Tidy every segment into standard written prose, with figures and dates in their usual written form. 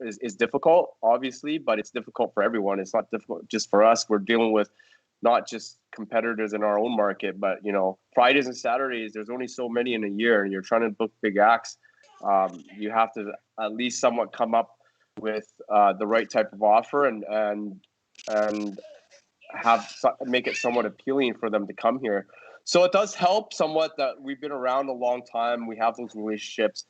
is difficult, obviously, but it's difficult for everyone. It's not difficult just for us. We're dealing with not just competitors in our own market, but Fridays and Saturdays, there's only so many in a year, and you're trying to book big acts. You have to at least somewhat come up with the right type of offer and make it somewhat appealing for them to come here. So it does help somewhat that we've been around a long time. We have those relationships.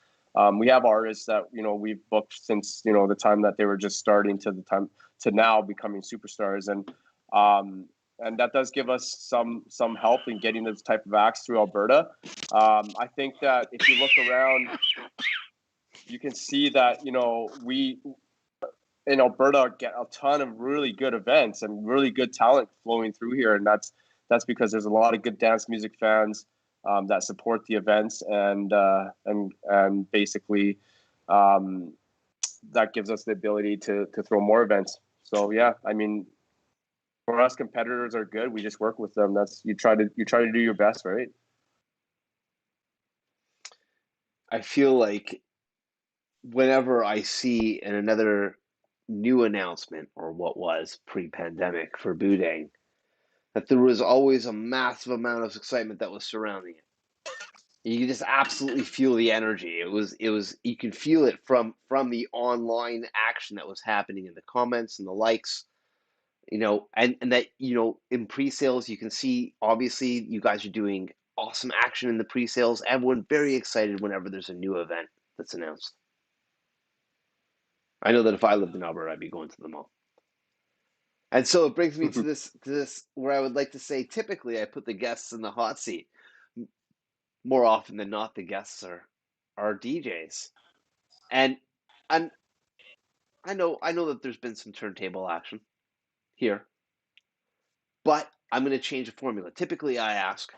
We have artists that we've booked since the time that they were just starting to the time to now becoming superstars, and that does give us some help in getting this type of acts through Alberta. I think that if you look around, you can see that we in Alberta get a ton of really good events and really good talent flowing through here, and that's because there's a lot of good dance music fans that support the events, and basically that gives us the ability to throw more events. So yeah, I mean, for us, competitors are good. We just work with them. That's you try to do your best, right? I feel like whenever I see another new announcement, or what was pre-pandemic for Boodang, that there was always a massive amount of excitement that was surrounding it. You can just absolutely feel the energy. It was you can feel it from the online action that was happening in the comments and the likes, and that, in pre-sales, you can see, obviously, you guys are doing awesome action in the pre-sales. Everyone very excited whenever there's a new event that's announced. I know that if I lived in Alberta, I'd be going to them all. And so it brings me to this where I would like to say, typically I put the guests in the hot seat. More often than not, the guests are DJs. And I know that there's been some turntable action here, but I'm going to change the formula. Typically I ask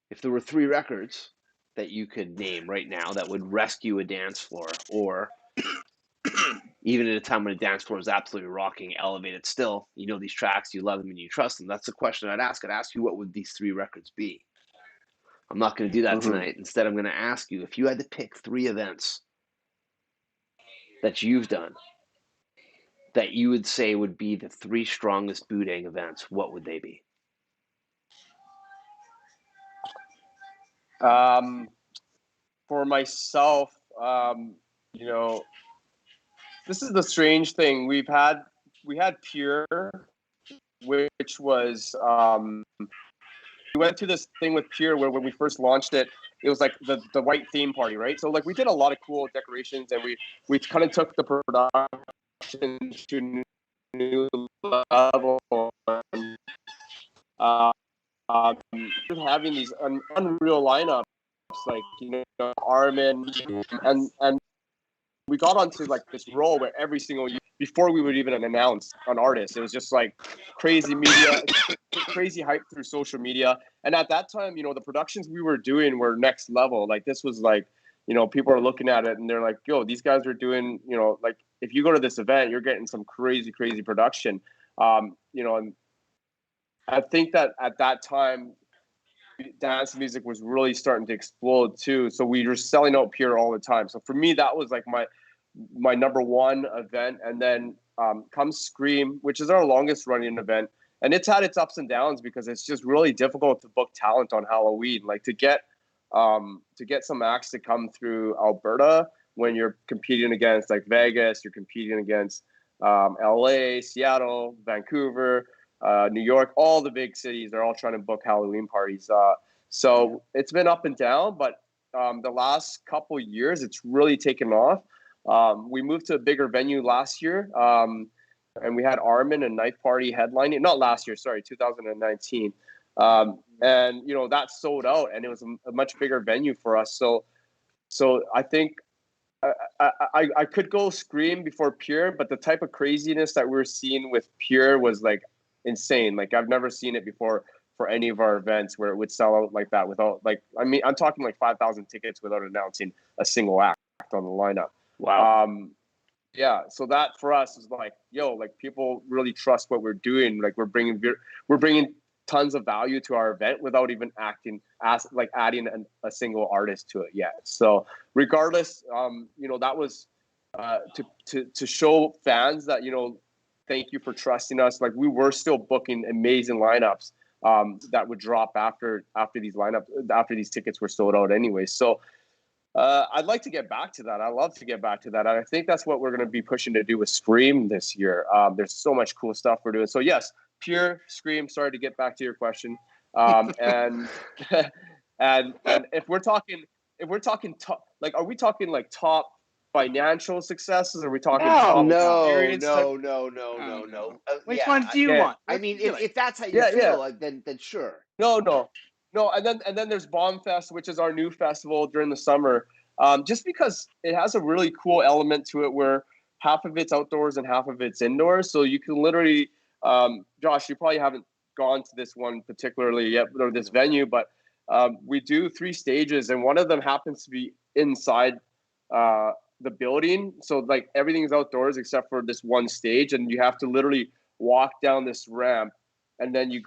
if there were 3 records that you could name right now that would rescue a dance floor, or even at a time when a dance floor is absolutely rocking, elevated still, these tracks, you love them and you trust them. That's the question I'd ask. I'd ask you, what would these 3 records be? I'm not going to do that tonight. Instead, I'm going to ask you, if you had to pick 3 events that you've done that you would say would be the 3 strongest Boodang events, what would they be? For myself, this is the strange thing. We had Pure, which was we went to this thing with Pure where when we first launched it, it was like the white theme party, right? So like we did a lot of cool decorations, and we kind of took the production to new level. Having these unreal lineups, like Armin, and we got onto like this role where every single year, before we would even announce an artist, it was just like crazy media, crazy hype through social media. And at that time, the productions we were doing were next level. Like this was like, people are looking at it and they're like, yo, these guys are doing, like if you go to this event, you're getting some crazy production. And I think that at that time, dance music was really starting to explode too. So we were selling out Pure all the time. So for me, that was like my number one event. And then comes Scream, which is our longest running event. And it's had its ups and downs because it's just really difficult to book talent on Halloween. Like to get some acts to come through Alberta when you're competing against like Vegas, you're competing against LA, Seattle, Vancouver, New York, all the big cities are all trying to book Halloween parties. So it's been up and down, but the last couple years, it's really taken off. We moved to a bigger venue last year, and we had Armin and Knife Party headlining. Not last year, sorry, 2019. And that sold out, and it was a much bigger venue for us. So I think I could go Scream before Pure, but the type of craziness that we're seeing with Pure was like insane. Like I've never seen it before for any of our events where it would sell out like that without I'm talking like 5,000 tickets without announcing a single act on the lineup. Wow. Yeah, so that for us is like, like people really trust what we're doing. Like we're bringing tons of value to our event without even adding a single artist to it yet. So regardless, that was to show fans that, thank you for trusting us. Like, we were still booking amazing lineups that would drop after these tickets were sold out anyway. So I'd like to get back to that. I love to get back to that. And I think that's what we're going to be pushing to do with Scream this year. There's so much cool stuff we're doing. So yes, pure Scream. Sorry to get back to your question. And and if we're talking top, like, are we talking like top financial successes? Or are we talking top experience? No. Which one do you want? I mean, if that's how you Yeah, yeah. feel, then sure. No. And then there's Bomb Fest, which is our new festival during the summer. Just because it has a really cool element to it, where half of it's outdoors and half of it's indoors. So you can literally, Josh, you probably haven't gone to this one particularly yet, or this venue, but we do 3 stages, and one of them happens to be inside the building. So like everything's outdoors except for this one stage, and you have to literally walk down this ramp, and then you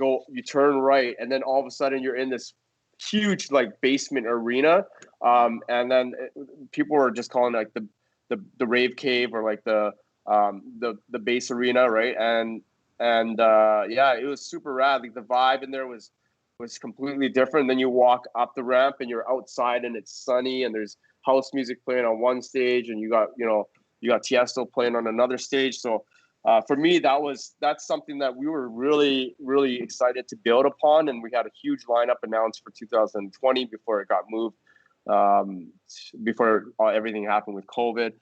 turn right, and then all of a sudden you're in this huge like basement arena, and then people were just calling it like the rave cave, or like the base arena, right? And yeah, it was super rad. Like, the vibe in there was completely different. Then you walk up the ramp and you're outside and it's sunny, and there's house music playing on one stage, and you got Tiesto playing on another stage. So for me, that's something that we were really, really excited to build upon, and we had a huge lineup announced for 2020 before it got moved, before everything happened with COVID.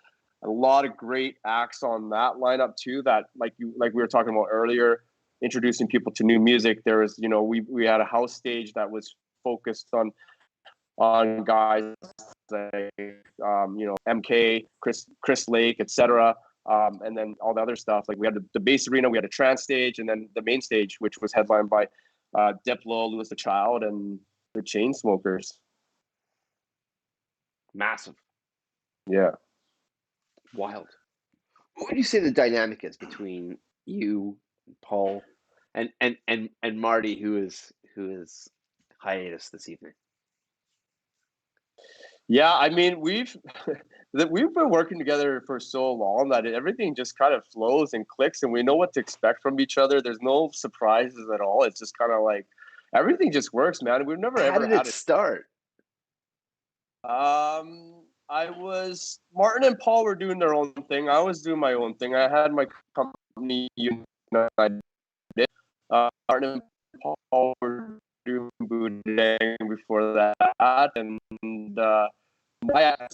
A lot of great acts on that lineup too. That like we were talking about earlier, introducing people to new music. There was, we had a house stage that was focused on guys like MK, Chris Lake, etc. And then all the other stuff. Like, we had the base arena, we had a trance stage, and then the main stage, which was headlined by Diplo, Louis the Child, and the Chainsmokers. Massive. Yeah. Wild. What would you say the dynamic is between you, Paul, and Marty, who is hiatus this evening? Yeah, I mean, we've been working together for so long that everything just kind of flows and clicks, and we know what to expect from each other. There's no surprises at all. It's just kind of like everything just works, man. We've never How ever did it start? Martin and Paul were doing their own thing. I was doing my own thing. I had my company, Martin and Paul were doing Boodang before that, and I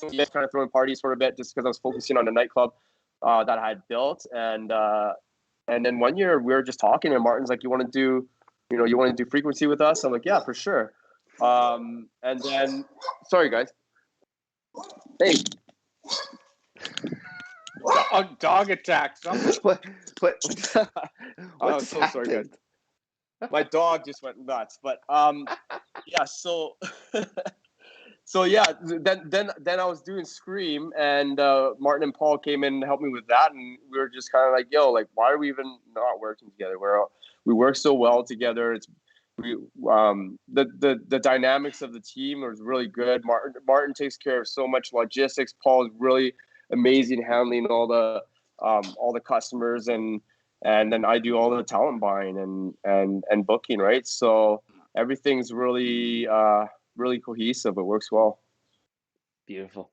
was kind of throwing parties for a bit just because I was focusing on the nightclub that I had built, and then one year we were just talking, and Martin's like, you want to do frequency with us? I'm like, yeah, for sure. And then, sorry guys. Hey. Dog attack. What I'm so sorry, guys. My dog just went nuts. But yeah, so yeah, then I was doing Scream, and Martin and Paul came in and helped me with that, and we were just kind of like, yo, like, why are we even not working together? We work so well together. The dynamics of the team was really good. Martin takes care of so much logistics. Paul is really amazing handling all the customers, and then I do all the talent buying and booking, right? So everything's really really cohesive. It works well. Beautiful.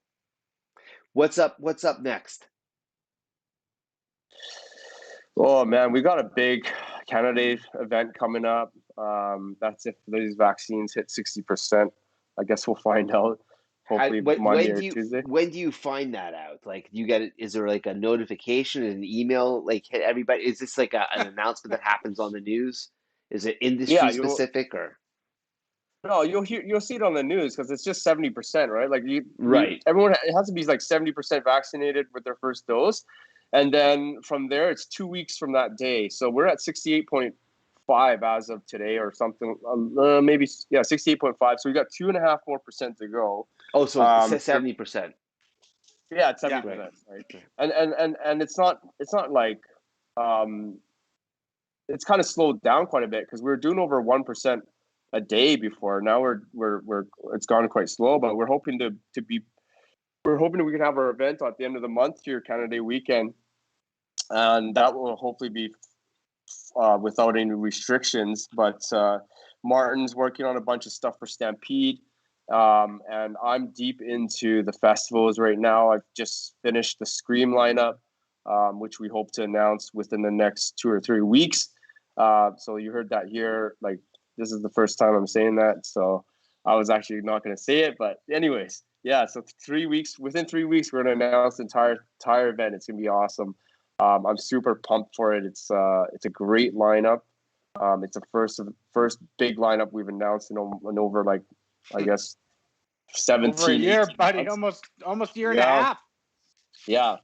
What's up next? Oh man, we got a big Canada event coming up. That's if these vaccines hit 60%. I guess we'll find out. Hopefully Monday or Tuesday. When do you find that out? Like, do you get it? Is there like a notification, an email, like hit everybody? Is this like an announcement that happens on the news? Is it industry specific or? No, you'll see it on the news because it's just 70%, right? Like everyone, it has to be like 70% vaccinated with their first dose, and then from there it's 2 weeks from that day. So we're at 68.5 as of today, or something. Maybe 68.5. So we got 2.5% more to go. Oh, so it's 70%. Yeah, it's 70%, right? And it's not like it's kind of slowed down quite a bit because we were doing over 1% a day before. Now we're it's gone quite slow, but we're hoping to be we're hoping we can have our event at the end of the month here, Canada Day weekend, and that will hopefully be without any restrictions. But Martin's working on a bunch of stuff for Stampede, and I'm deep into the festivals right now. I've just finished the Scream lineup, which we hope to announce within the next 2 or 3 weeks. So you heard that here. Like, this is the first time I'm saying that, so I was actually not going to say it, but anyways, yeah. So 3 weeks, within 3 weeks, we're going to announce the entire event. It's going to be awesome. I'm super pumped for it. It's a great lineup. It's the first big lineup we've announced in over, like, I guess 17 over a year, buddy, months. almost year and a half. Yeah.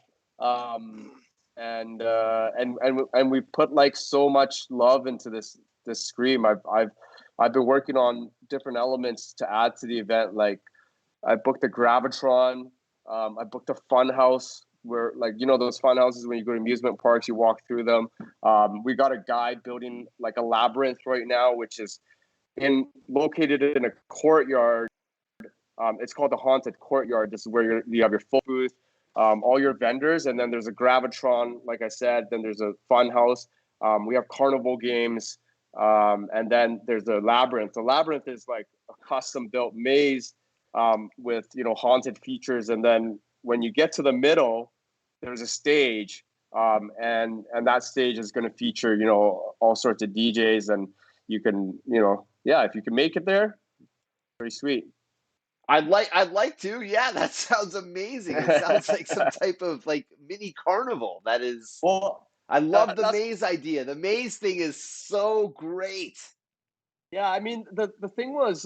And we put like so much love into this Scream. I've been working on different elements to add to the event. Like, I booked a Gravitron. I booked a fun house where, like, you know, those fun houses when you go to amusement parks, you walk through them. We got a guy building like a labyrinth right now, which is located in a courtyard. It's called the Haunted Courtyard. This is where you have your full booth, all your vendors, and then there's a Gravitron, like I said. Then there's a fun house. We have carnival games, and then there's the labyrinth. The labyrinth is like a custom built maze with, you know, haunted features, and then when you get to the middle, there's a stage, and that stage is going to feature, you know, all sorts of DJs, and you can, you know, yeah, if you can make it there, pretty sweet. I'd like to. Yeah, that sounds amazing. It sounds like some type of like mini carnival. That is. Well, I love the that's, maze idea. The maze thing is so great. yeah. I mean, the thing was,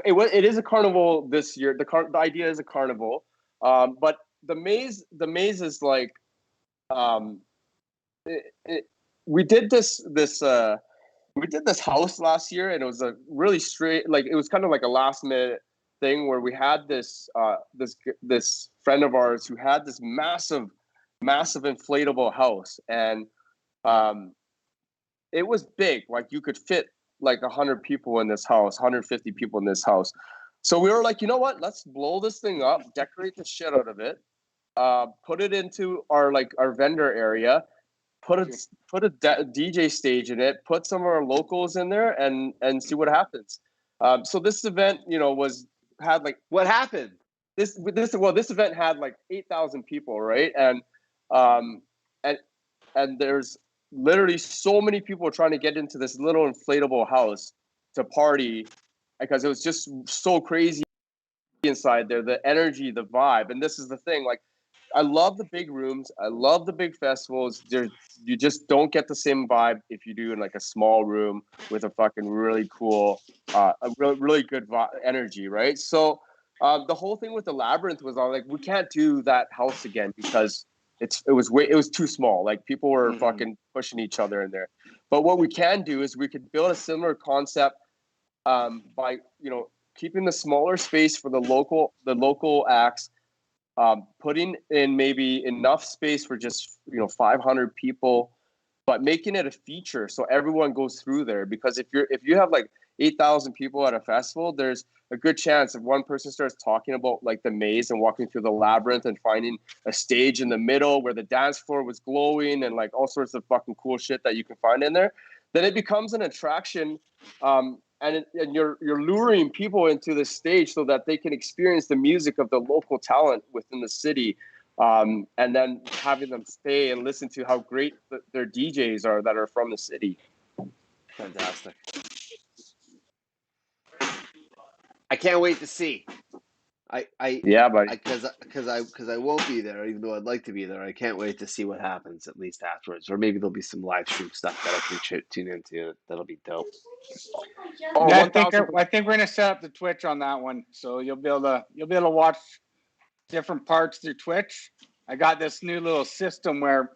it is a carnival this year. The idea is a carnival, but the maze is like, um, it, we did this house last year, and it was a really straight, like, it was kind of like a last minute thing where we had this friend of ours who had this massive inflatable house, and um, it was big. Like, you could fit like 100 people in this house, 150 people in this house. So we were like, you know what? Let's blow this thing up, decorate the shit out of it, put it into our vendor area, put a DJ stage in it, put some of our locals in there, and see what happens. So this event, you know, had like What happened? this event had like 8,000 people, right? Um, and and there's literally so many people trying to get into this little inflatable house to party because it was just so crazy inside there, the energy, the vibe. And this is the thing, like, I love the big rooms, I love the big festivals. You just don't get the same vibe if you do in like a small room with a fucking really cool, a really good energy, right? So the whole thing with the labyrinth was all like, we can't do that house again because it was too small. Like, people were fucking pushing each other in there. But what we can do is we could build a similar concept, by, you know, keeping the smaller space for the local acts, putting in maybe enough space for just, you know, 500 people, but making it a feature so everyone goes through there. Because if you have like 8,000 people at a festival, there's a good chance if one person starts talking about like the maze and walking through the labyrinth and finding a stage in the middle where the dance floor was glowing and like all sorts of fucking cool shit that you can find in there, then it becomes an attraction. And you're luring people into the stage so that they can experience the music of the local talent within the city, and then having them stay and listen to how great their DJs are that are from the city. Fantastic. I can't wait to see. Yeah, buddy. Because I won't be there, even though I'd like to be there. I can't wait to see what happens at least afterwards, or maybe there'll be some live stream stuff that I can tune into. That'll be dope. Oh, Yeah, 1,000%. I think we're gonna set up the Twitch on that one, so you'll be able to watch different parts through Twitch. I got this new little system where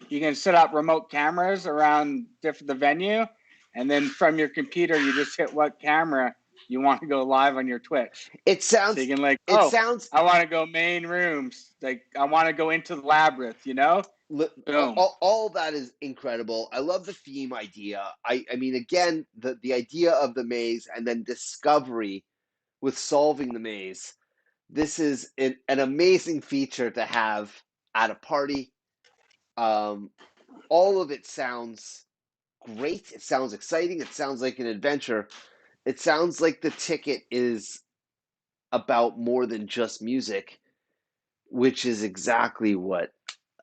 you can set up remote cameras around the venue, and then from your computer you just hit what camera you want to go live on your Twitch. It sounds. So you can like, It sounds. I want to go main rooms. Like, I want to go into the labyrinth. You know. Boom. All that is incredible. I love the theme idea. I mean, again, the idea of the maze and then discovery with solving the maze. this is an amazing feature to have at a party. All of it sounds great. It sounds exciting. It sounds like an adventure. It sounds like the ticket is about more than just music, which is exactly what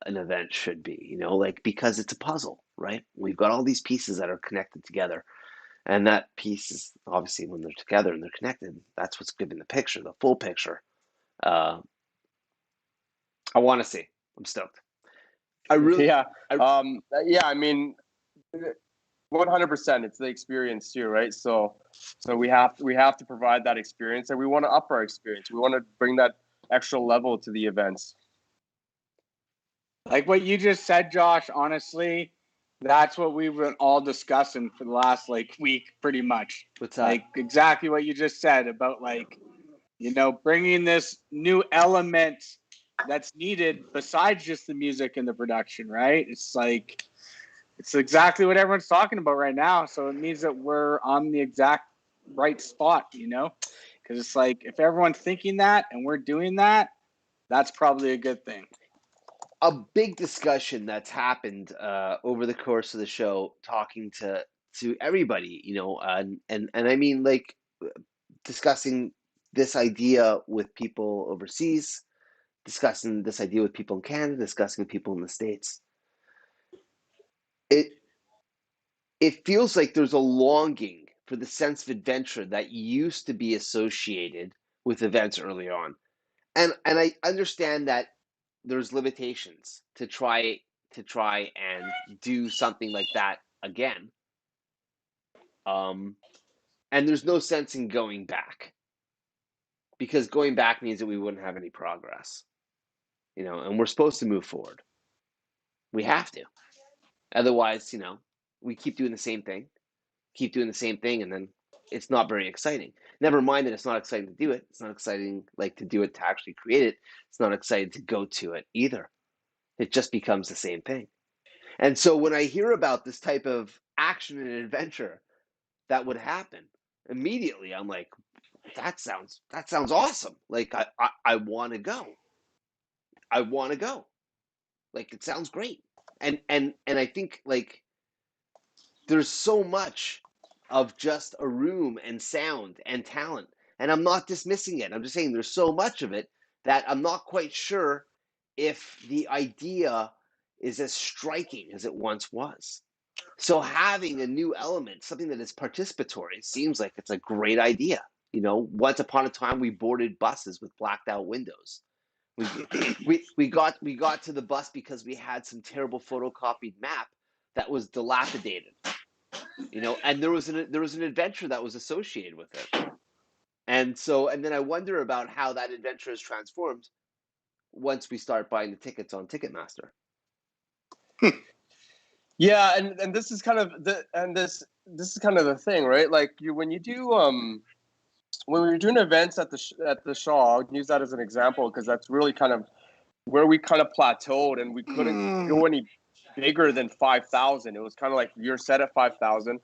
an event should be, like, because it's a puzzle, right? We've got all these pieces that are connected together. And that piece is obviously, when they're together and they're connected, that's what's giving the picture, the full picture. I want to see. I'm stoked. I really, Yeah. I mean, 100%. It's the experience too, right? So we have to provide that experience, and we want to up our experience. We want to bring that extra level to the events. Like what you just said, Josh, honestly, that's what we've been all discussing for the last week, pretty much. What's that? Like exactly what you just said about bringing this new element that's needed besides just the music and the production, right? It's exactly what everyone's talking about right now. So it means that we're on the exact right spot, because it's like if everyone's thinking that and we're doing that, that's probably a good thing. A big discussion that's happened over the course of the show, talking to everybody, and I mean, discussing this idea with people overseas, discussing this idea with people in Canada, discussing with people in the States. It feels like there's a longing for the sense of adventure that used to be associated with events early on. And I understand that there's limitations to try and do something like that again. And there's no sense in going back, because going back means that we wouldn't have any progress. And we're supposed to move forward. We have to. Otherwise, we keep doing the same thing, and then it's not very exciting. Never mind that it's not exciting to do it. It's not exciting to do it, to actually create it. It's not exciting to go to it either. It just becomes the same thing. And so when I hear about this type of action and adventure that would happen, immediately I'm like, that sounds awesome. I want to go. I want to go. It sounds great. And I think there's so much of just a room and sound and talent. And I'm not dismissing it. I'm just saying there's so much of it that I'm not quite sure if the idea is as striking as it once was. So having a new element, something that is participatory, seems like it's a great idea. Once upon a time, we boarded buses with blacked out windows. We got to the bus because we had some terrible photocopied map that was dilapidated. And there was an adventure that was associated with it. And then I wonder about how that adventure is transformed once we start buying the tickets on Ticketmaster. Yeah, and this is kind of the thing, right? When you do when we're doing events at the Shaw, I'll use that as an example because that's really kind of where we kind of plateaued, and we couldn't go any bigger than 5,000. It was kind of like you're set at 5,000,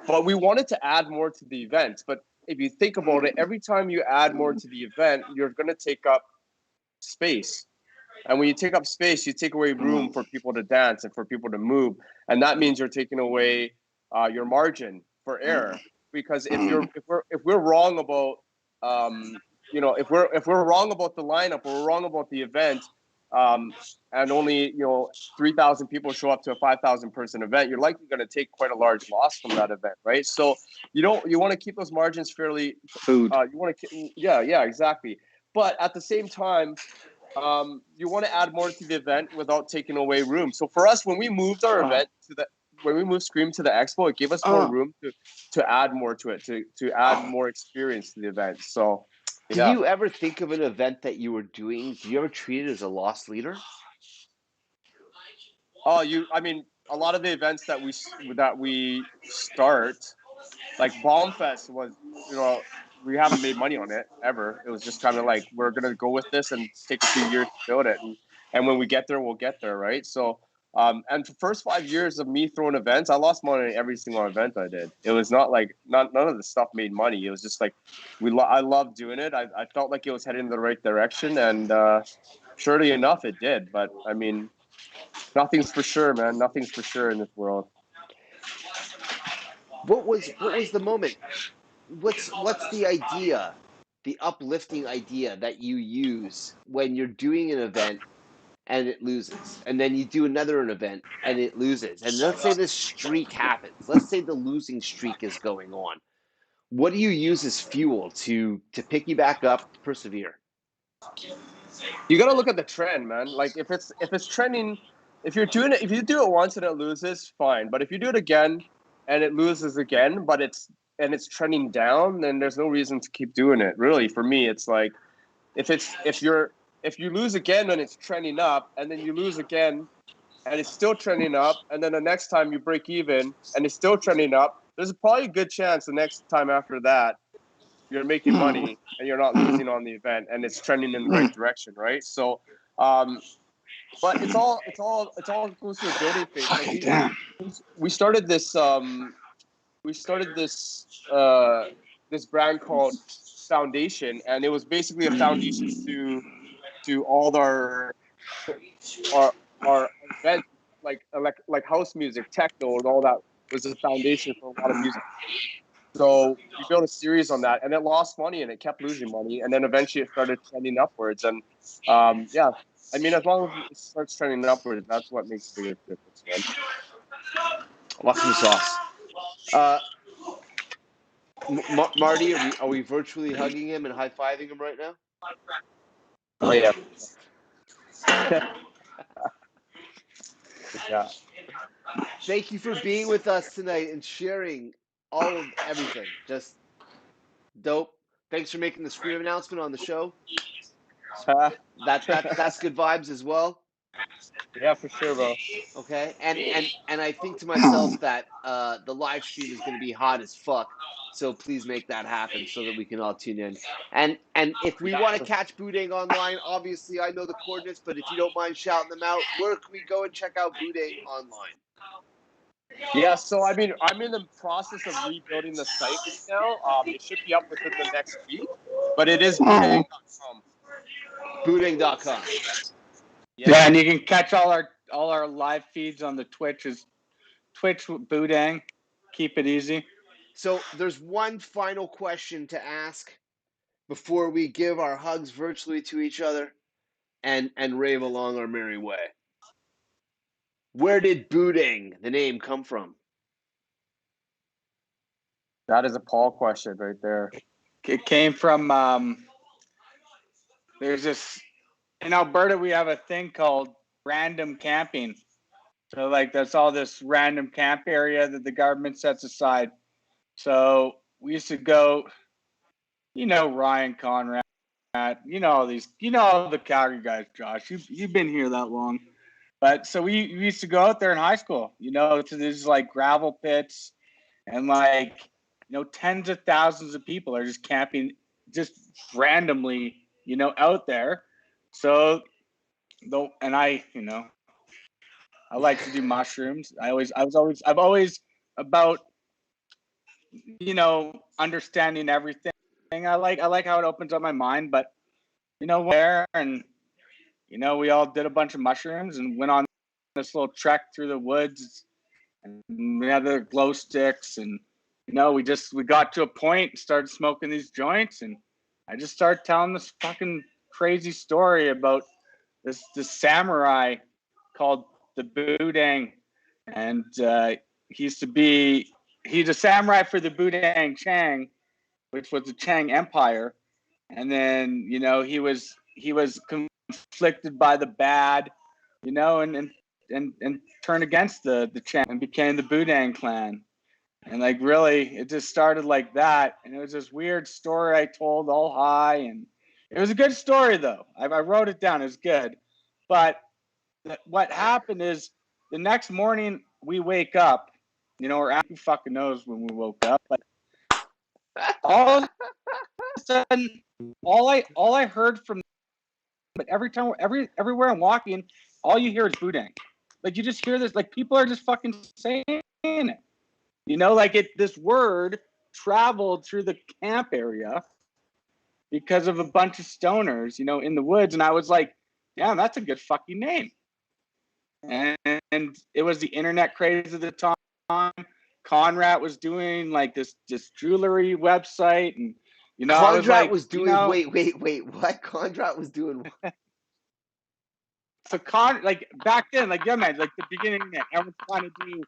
but we wanted to add more to the event. But if you think about it, every time you add more to the event, you're going to take up space. And when you take up space, you take away room for people to dance and for people to move, and that means you're taking away your margin for error. Because if we're wrong about if we're wrong about the lineup, or we're wrong about the event, and only 3,000 people show up to a 5,000 person event, you're likely going to take quite a large loss from that event, right? So you want to keep those margins fairly. Food. You want to, yeah, exactly. But at the same time, you want to add more to the event without taking away room. So for us, when we moved our event when we moved Scream to the Expo, it gave us more room to add more to it, to add more experience to the event. So, Did you ever think of an event that you were doing? Did you ever treat it as a lost leader? I mean, a lot of the events that we start, like Bombfest was, we haven't made money on it ever. It was just kind of like, we're gonna go with this and take a few years to build it, and when we get there, we'll get there, right? So And the first 5 years of me throwing events, I lost money in every single event I did. It was not like none of the stuff made money. It was just like I loved doing it. I felt like it was heading in the right direction, and surely enough, it did. But I mean, nothing's for sure, man. Nothing's for sure in this world. What was the moment? What's the idea, the uplifting idea that you use when you're doing an event and it loses, and then you do another event and it loses, and let's say this streak happens. Let's say the losing streak is going on. What do you use as fuel to pick you back up, to persevere? You got to look at the trend, man. Like if it's trending, if you do it once and it loses, fine. But if you do it again and it loses again, but it's trending down, then there's no reason to keep doing it. Really, for me, it's like if you lose again and it's trending up, and then you lose again and it's still trending up, and then the next time you break even and it's still trending up, there's probably a good chance the next time after that you're making money and you're not losing on the event and it's trending in the right direction, right? So, but it's all goes through a building phase. Like we started this this brand called Foundation, and it was basically a foundation to all our events, like house music, techno, and all that was a foundation for a lot of music. So we built a series on that, and it lost money, and it kept losing money, and then eventually it started trending upwards. And yeah, I mean, as long as it starts trending upwards, that's what makes the biggest difference, man. Awesome sauce. Marty, are we virtually hugging him and high-fiving him right now? Oh yeah. Yeah. Thank you for being with us tonight and sharing all of everything. Just dope. Thanks for making the screen announcement on the show. That's good vibes as well. Yeah, for sure, bro. Okay, and I think to myself that the live stream is going to be hot as fuck. So please make that happen so that we can all tune in. And if we want to catch Boodang online, obviously I know the coordinates, but if you don't mind shouting them out, where can we go and check out Boodang online? Yeah, so I mean, I'm in the process of rebuilding the site right now. It should be up within the next week, but it is Boodang.com. Boodang.com. Yeah, and you can catch all our live feeds on the Twitch Boodang. Keep it easy. So there's one final question to ask before we give our hugs virtually to each other and rave along our merry way. Where did Boodang, the name, come from? That is a Paul question right there. It came from there's this in Alberta. We have a thing called random camping. So like that's all this random camp area that the government sets aside. So we used to go, Ryan Conrad, all the Calgary guys, Josh. You've been here that long. But so we used to go out there in high school, to these like gravel pits, and tens of thousands of people are just camping just randomly, out there. So and I like to do mushrooms. I've always about, understanding everything. I like how it opens up my mind, but where and we all did a bunch of mushrooms and went on this little trek through the woods, and we had the glow sticks, and we got to a point and started smoking these joints, and I just started telling this fucking crazy story about this samurai called the Boodang, and he's a samurai for the Boodang Chang, which was the Chang Empire, and then he was conflicted by the bad, and turned against the Chang and became the Boodang clan. And really, it just started like that. And it was this weird story I told all high. And it was a good story, though. I wrote it down. It was good. But what happened is the next morning we wake up, or who fucking knows when we woke up. But all of a sudden, all I heard from, but everywhere I'm walking, all you hear is Boodang. like you just hear this, like people are just fucking saying it. You know, like this word traveled through the camp area because of a bunch of stoners, you know, in the woods. And I was like, damn, that's a good fucking name. And it was the internet craze at the time. Conrad was doing like this jewelry website, and you know, I was like, was doing, you know, wait, what? Conrad was doing what? So like back then, like yeah, man, like the beginning, everyone's trying to do,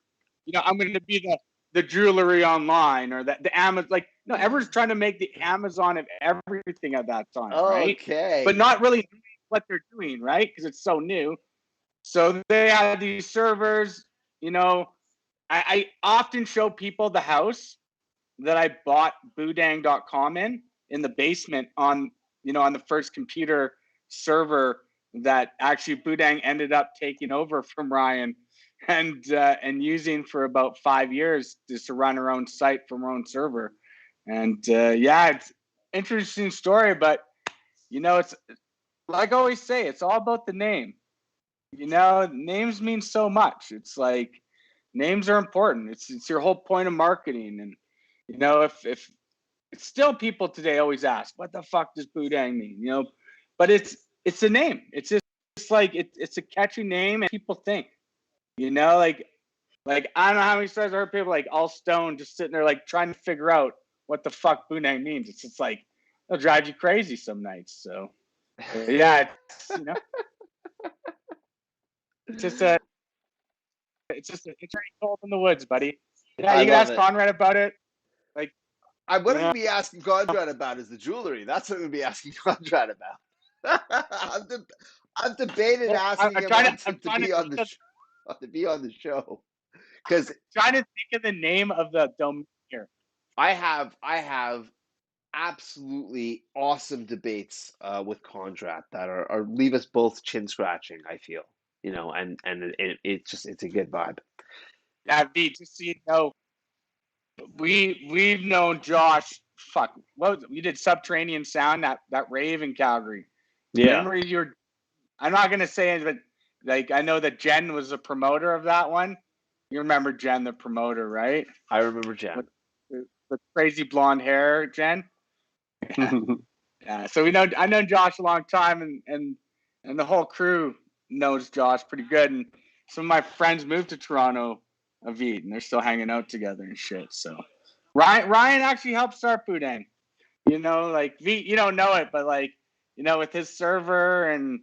you know, I'm going to be the jewelry online or the Amazon, like no, everyone's trying to make the Amazon of everything at that time, right? Okay. But not really what they're doing, right? Because it's so new. So they had these servers, you know. I often show people the house that I bought Boodang.com in the basement on, you know, on the first computer server that actually Boodang ended up taking over from Ryan and using for about 5 years just to run her own site from her own server. And yeah, it's interesting story, but you know, it's like I always say, it's all about the name. You know, names mean so much. It's like names are important. It's your whole point of marketing. And you know, if it's still people today always ask, what the fuck does Boodang mean? You know, but it's a name. It's just like it's a catchy name, and people think, you know, like I don't know how many times I heard people like all stoned just sitting there like trying to figure out what the fuck Boodang means. It's just like it'll drive you crazy some nights. So yeah, it's, you know, it's just a it's very cold in the woods, buddy. Yeah, I you can love ask it. Conrad about it. Like What I'm you going know, to be asking Conrad about is the jewelry. That's what I'm going to be asking Conrad about. I've debated well, asking I'm him trying to be on the to be on the show because trying to think of the name of the domain here. I have absolutely awesome debates with Conrad that are leave us both chin scratching. I feel, you know, and it's a good vibe. Yeah, V, just so you know, we've known Josh. Fuck, we did Subterranean Sound that rave in Calgary. Yeah, Remember I'm not gonna say it, but like I know that Jen was the promoter of that one. You remember Jen, the promoter, right? I remember Jen. The crazy blonde hair, Jen. Yeah. So I know Josh a long time, and the whole crew knows Josh pretty good. And some of my friends moved to Toronto, Avid, and they're still hanging out together and shit. So Ryan actually helped start Boodang. You know, like V, you don't know it, but like, you know, with his server and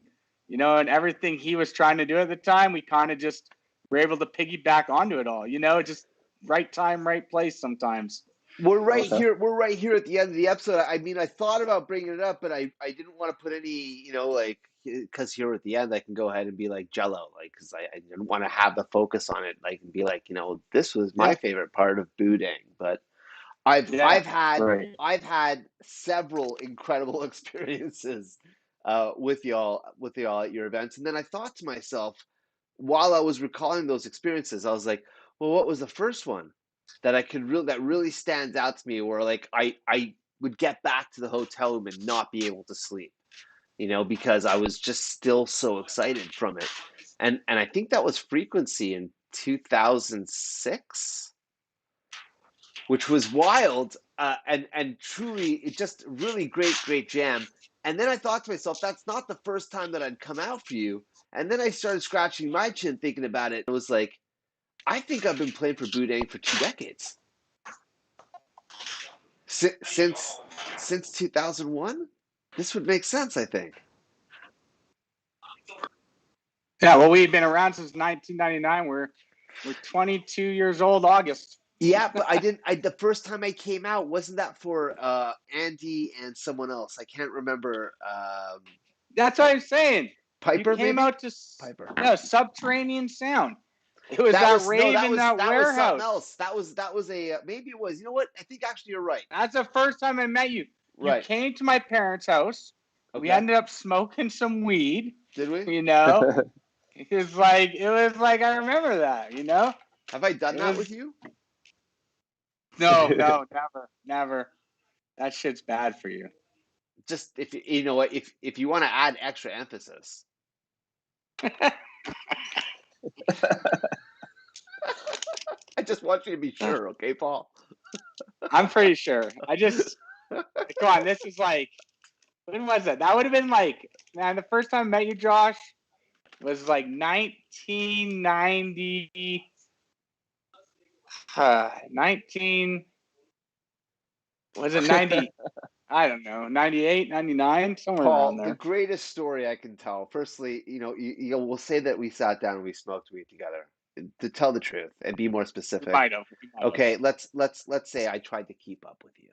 you know, and everything he was trying to do at the time, we kind of just were able to piggyback onto it all. You know, just right time, right place sometimes. We're right Okay. here. We're right here at the end of the episode. I mean, I thought about bringing it up, but I didn't want to put any, you know, like because here at the end, I can go ahead and be like Jello, like because I didn't want to have the focus on it, like and be like, you know, this was my favorite part of Boodang. But I've Right. had several incredible experiences with y'all at your events, and then I thought to myself while I was recalling those experiences, I was like, well, what was the first one that that really stands out to me, where like I would get back to the hotel room and not be able to sleep, you know, because I was just still so excited from it, and I think that was Frequency in 2006, which was wild, and truly it just really great jam. And then I thought to myself, that's not the first time that I'd come out for you. And then I started scratching my chin thinking about it. It was like, I think I've been playing for Boodang for 2 decades. Since 2001? This would make sense, I think. Yeah, well, we've been around since 1999. We're 22 years old. August. Yeah, but the first time I came out, wasn't that for Andy and someone else? I can't remember. That's what I'm saying. Piper, You came maybe? out to Piper. no Subterranean Sound. It was That that was no, rave in that that was something warehouse. else. That was a maybe it was. You know what? I think actually you're right. That's the first time I met you. You Right. came to my parents' house. Okay. We ended up smoking some weed. Did we? You know, it was like I remember that. You know. Have I done that with you? No, never. That shit's bad for you. Just if you know what, if you want to add extra emphasis. I just want you to be sure, okay, Paul? I'm pretty sure. Come on, this is like, when was it? That would have been like, man, the first time I met you, Josh, was like 1990, 19, was it 90? I don't know, 98, 99, somewhere around Paul, the there. greatest story I can tell. Firstly, you will say that we sat down and we smoked weed together. To tell the truth and be more We specific. might have. Okay, let's say I tried to keep up with you.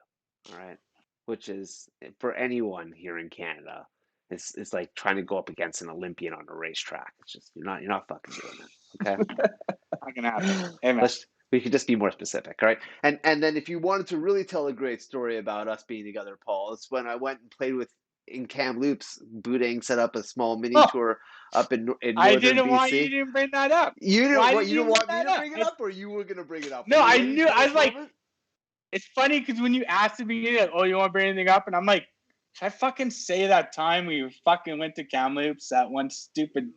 All right, which is for anyone here in Canada, it's like trying to go up against an Olympian on a racetrack. It's just you're not fucking doing it. Okay, Not gonna happen. Hey, man. we could just be more specific, all right? And then if you wanted to really tell a great story about us being together, Paul, it's when I went and played in Kamloops. Boodang set up a small mini tour up in northern I didn't BC. want you didn't bring that up. You didn't Why want did you me bring to that bring it up, or you were gonna bring it up? No, Were you I waiting knew. for I this was like, moment? it's funny because when you asked at the beginning, like, oh, you want to bring anything up? And I'm like, should I fucking say that time we fucking went to Kamloops, that one stupid.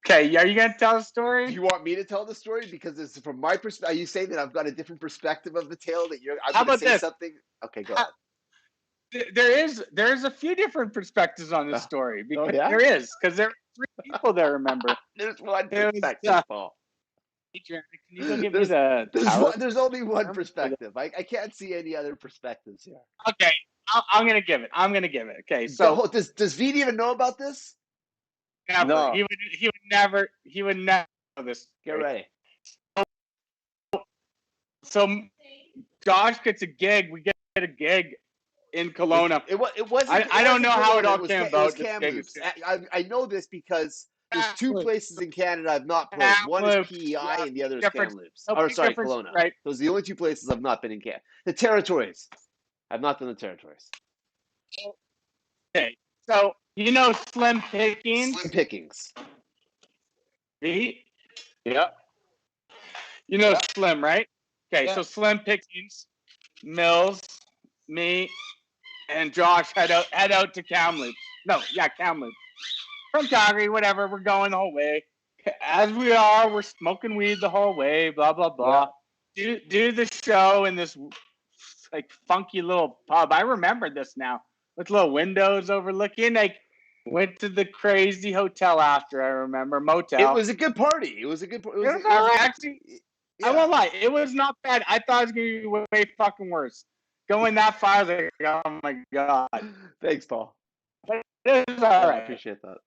Okay, are you gonna tell a story? Do you want me to tell the story? Because it's from my perspective. Are you saying that I've got a different perspective of the tale that I'm How going to about say this? something? Okay, go ahead. There's a few different perspectives on this story because yeah? there are 3 people that remember. There's one It was, perspective, Paul. Adrian, can you go give me the tower? There's only one perspective. I can't see any other perspectives here. Okay, I'm gonna give it. Okay, so Does Vede even know about this? never. No. He would never know this. Get ready. So Josh gets a gig. We get a gig in Kelowna. It wasn't. I don't know how it all was came It was about. Kamloops. I know this because there's 2 places in Canada I've not played. One is PEI and the other is Kamloops. Sorry, Kelowna. Right. Those are the only 2 places I've not been in Canada. The territories. I've not done the territories. Okay. So you know Slim Pickings? Slim Pickings. Pete? Yeah. You know Yeah. Slim, right? Okay, Yeah. so Slim Pickings, Mills, me, and Josh head out to Kamloops. Kamloops. From Calgary, whatever. We're going the whole way. As we are, we're smoking weed the whole way. Blah blah blah. Do the show in this like funky little pub. I remember this now with little windows overlooking. Like went to the crazy hotel after. I remember motel. It was a good party. It was all right. Actually, yeah. I won't lie. It was not bad. I thought it was gonna be way fucking worse. Going that far, I was like, oh my god. Thanks, Paul. But it was all right. I appreciate that.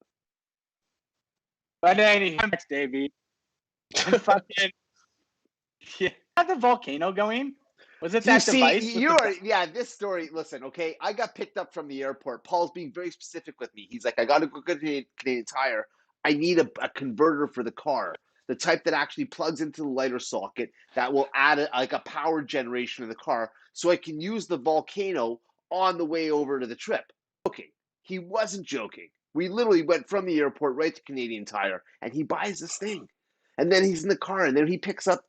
But anyhow, next day, B. Fucking yeah. Had the volcano going? Was it that device? This story. Listen, okay. I got picked up from the airport. Paul's being very specific with me. He's like, I got to go to Canadian Tire. I need a converter for the car, the type that actually plugs into the lighter socket that will add a power generation in the car, so I can use the volcano on the way over to the trip. Okay, he wasn't joking. We literally went from the airport right to Canadian Tire, and he buys this thing. And then he's in the car, and then he picks up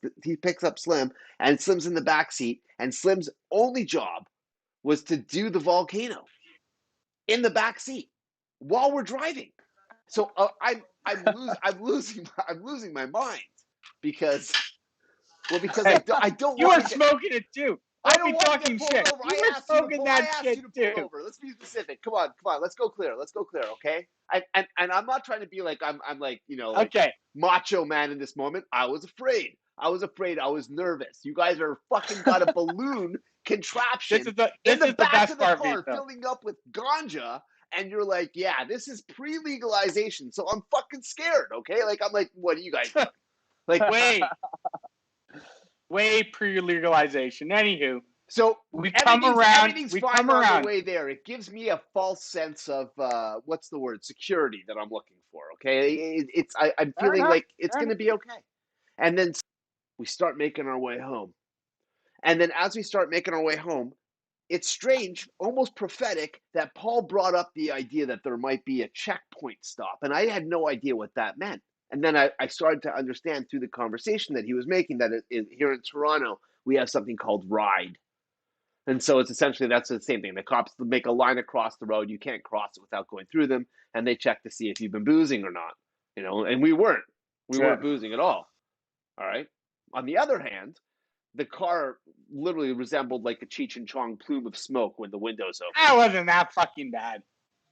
Slim, and Slim's in the back seat, and Slim's only job was to do the volcano in the back seat while we're driving. So I'm losing my mind because I don't. You were smoking it too. I don't want to talking get shit. pulled over. You were smoking that shit too. Over. Let's be specific. Come on. Let's go clear. Okay. And I'm not trying to be like I'm like macho man in this moment. I was afraid. I was nervous. You guys are fucking got a balloon contraption in the back of the car filling up with ganja. And you're like, yeah, this is pre-legalization, so I'm fucking scared, okay? Like, I'm like, what are you guys doing? Like, way pre-legalization. Anywho, so we come around. Everything's fine on the way there. It gives me a false sense of what's the word? Security that I'm looking for. Okay, I'm feeling like it's going to be okay. And then we start making our way home. And then as we start making our way home, it's strange, almost prophetic, that Paul brought up the idea that there might be a checkpoint stop. And I had no idea what that meant. And then I started to understand through the conversation that he was making that here in Toronto, we have something called RIDE. And so it's essentially, that's the same thing. The cops make a line across the road. You can't cross it without going through them. And they check to see if you've been boozing or not. And we weren't. We weren't boozing at all. All right. On the other hand, the car literally resembled like a Cheech and Chong plume of smoke when the windows opened. That wasn't that fucking bad.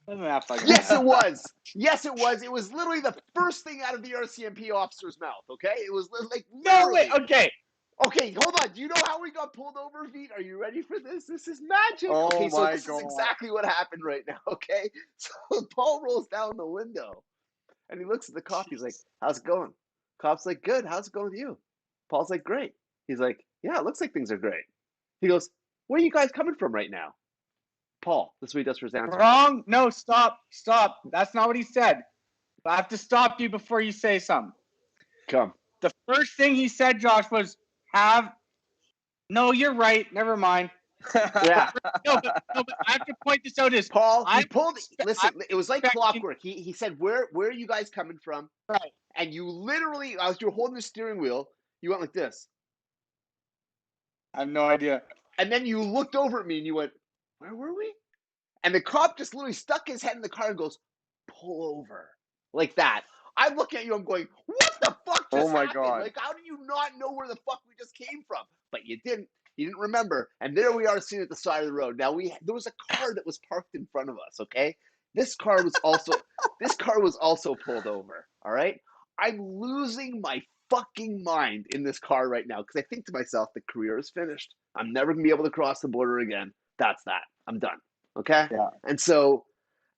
Wasn't that fucking Yes, bad. it was. Yes, it was. It was literally the first thing out of the RCMP officer's mouth. Okay, it was like No, literally. wait, okay. Okay, hold on. Do you know how we got pulled over, Pete? Are you ready for this? This is magic. Oh okay, so my this God. is exactly what happened right now. Okay, so Paul rolls down the window, and he looks at the cop. He's like, "How's it going?" Cop's like, "Good. How's it going with you?" Paul's like, "Great." He's like, "Yeah, it looks like things are great." He goes, "Where are you guys coming from right now?" Paul, this is what he does for his answer. Wrong. No, stop. That's not what he said. I have to stop you before you say something. Come. The first thing he said, Josh, was no, you're right. Never mind. Yeah. No, but I have to point this out. Paul, he I'm pulled. Listen, it was like expecting- clockwork. He said, "Where are you guys coming from?" Right. And you literally, as you were holding the steering wheel, you went like this, I have no idea. and then you looked over at me and you went, "Where were we?" And the cop just literally stuck his head in the car and goes, "Pull over," like that. I'm looking at you. I'm going, "What the fuck just Oh my happened? God. Like, how do you not know where the fuck we just came from?" But you didn't. You didn't remember. And there we are sitting at the side of the road. Now there was a car that was parked in front of us, okay? This car was also pulled over, all right? I'm losing my fucking mind in this car right now because I think to myself, the career is finished. I'm never gonna be able to cross the border again. That's that. I'm done. Okay? Yeah. And so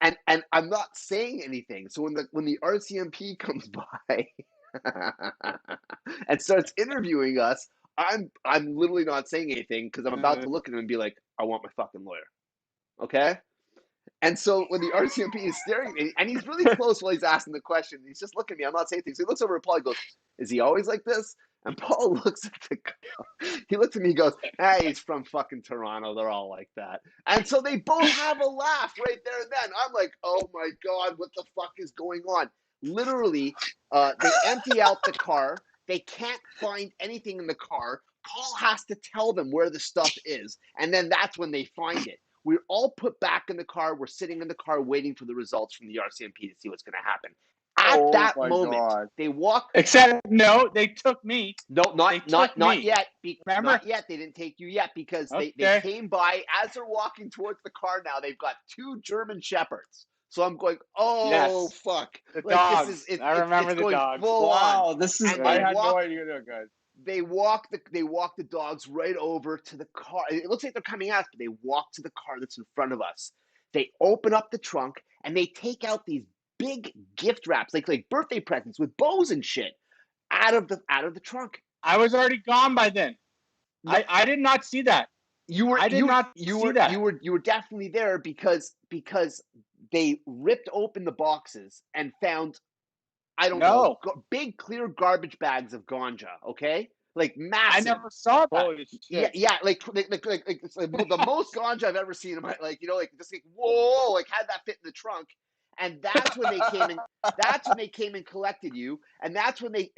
and I'm not saying anything. So when the RCMP comes by and starts interviewing us, I'm literally not saying anything because I'm about to look at him and be like, "I want my fucking lawyer." Okay? And so when the RCMP is staring at me, and he's really close while he's asking the question, he's just looking at me. I'm not saying anything. So he looks over at Paul. He goes, "Is he always like this?" And Paul looks at he looks at me. He goes, "Hey, he's from fucking Toronto. They're all like that." And so they both have a laugh right there and then. I'm like, "Oh my God, what the fuck is going on?" Literally, they empty out the car. They can't find anything in the car. Paul has to tell them where the stuff is, and then that's when they find it. We're all put back in the car. We're sitting in the car waiting for the results from the RCMP to see what's going to happen. At Oh that my moment, God. they walk. Except, no, they took me. No, They not took me. yet. Remember? Not yet. They didn't take you yet because they Okay. came by as they're walking towards the car. Now they've got 2 German shepherds. So I'm going, oh Yes. fuck! The Like dogs. this is I remember it's the going dogs. full Wow, on. this is And I they had walk- no idea, guys. They walk the dogs right over to the car. It looks like they're coming at us, but they walk to the car that's in front of us. They open up the trunk and they take out these big gift wraps, like birthday presents with bows and shit, out of the trunk. I was already gone by then. No. I did not see that. You were I did not see that. You were definitely there because they ripped open the boxes and found, I don't know, big clear garbage bags of ganja. Okay, like massive. I never saw that. Holy shit. Yeah, like it's like the most ganja I've ever seen in my, like, like just like, whoa, like had that fit in the trunk. And that's when they came in. That's when they came and collected you. And that's when the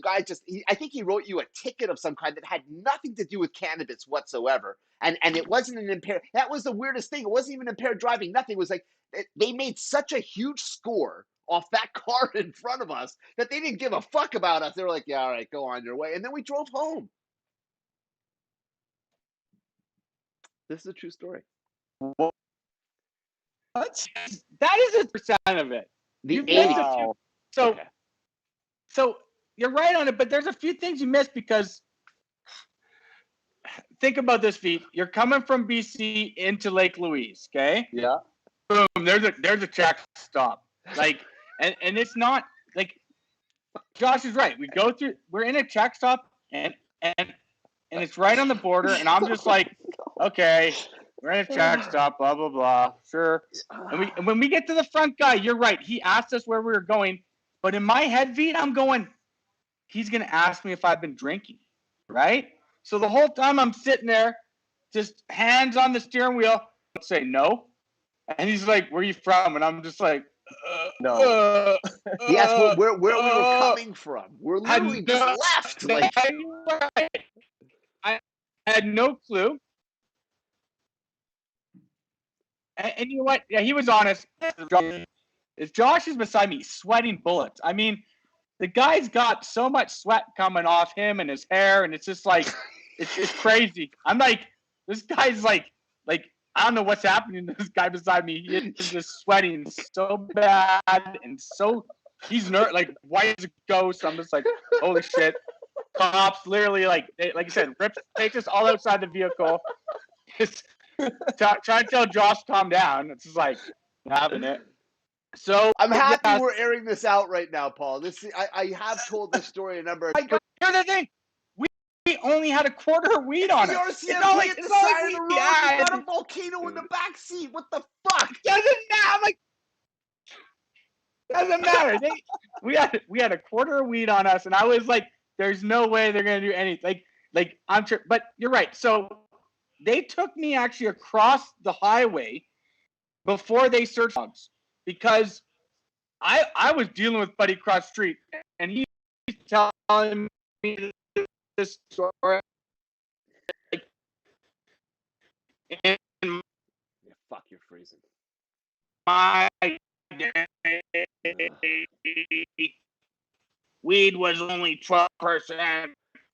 guy I think he wrote you a ticket of some kind that had nothing to do with cannabis whatsoever. And it wasn't an impaired. That was the weirdest thing. It wasn't even impaired driving. Nothing. It was like they made such a huge score off that car in front of us that they didn't give a fuck about us. They were like, "Yeah, all right, go on your way." And then we drove home. This is a true story. What? That is a percent of it. The You've missed 80. a few. So, Okay. so you're right on it, but there's a few things you missed because think about this, Pete. You're coming from BC into Lake Louise, okay? Yeah. Boom. There's a check stop. Like, and it's not like Josh is right. We're in a check stop and it's right on the border, and I'm just like, okay, we're in a check stop, blah blah blah. Sure. And when we get to the front guy, you're right. He asked us where we were going, but in my head, Pete, I'm going, he's gonna ask me if I've been drinking, right? So the whole time I'm sitting there, just hands on the steering wheel, say no. And he's like, "Where are you from?" And I'm just like, No. He asked where we were coming from. We're literally just left. Like, I had no clue. And you know what? Yeah, he was honest. Josh is beside me, sweating bullets. I mean, the guy's got so much sweat coming off him and his hair, and it's just like it's crazy. I'm like, this guy's like I don't know what's happening to this guy beside me. He is just sweating so bad and so he's like white as a ghost. I'm just like, holy shit. Cops literally like I said, takes us all outside the vehicle. Just try to tell Josh to calm down. It's just like having it. So I'm happy we're airing this out right now, Paul. I have told this story a number of times. Here's the thing. We only had a quarter of weed on it. It's not at the side of the road. You got a volcano in the back seat. What the fuck? Doesn't matter. I'm like, doesn't matter. We had a quarter of weed on us, and I was like, there's no way they're gonna do anything. Like I'm sure, but you're right. So they took me actually across the highway before they searched dogs because I was dealing with Buddy across the street, and he's telling me this story. In Fuck, you're freezing. my day, weed was only 12%.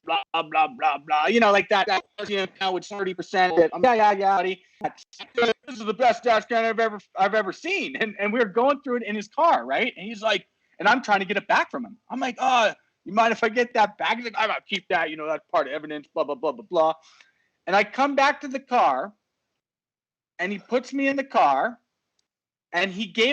Blah blah blah blah. You know, like that. Now it's 30%. Yeah. Buddy. This is the best dash cam I've ever seen. And we were going through it in his car, right? And he's like, and I'm trying to get it back from him. I'm like, you mind if I get that back? He's like, I'm gonna keep that. You know, that's part of evidence. Blah blah blah blah blah. And I come back to the car, and he puts me in the car, and he gave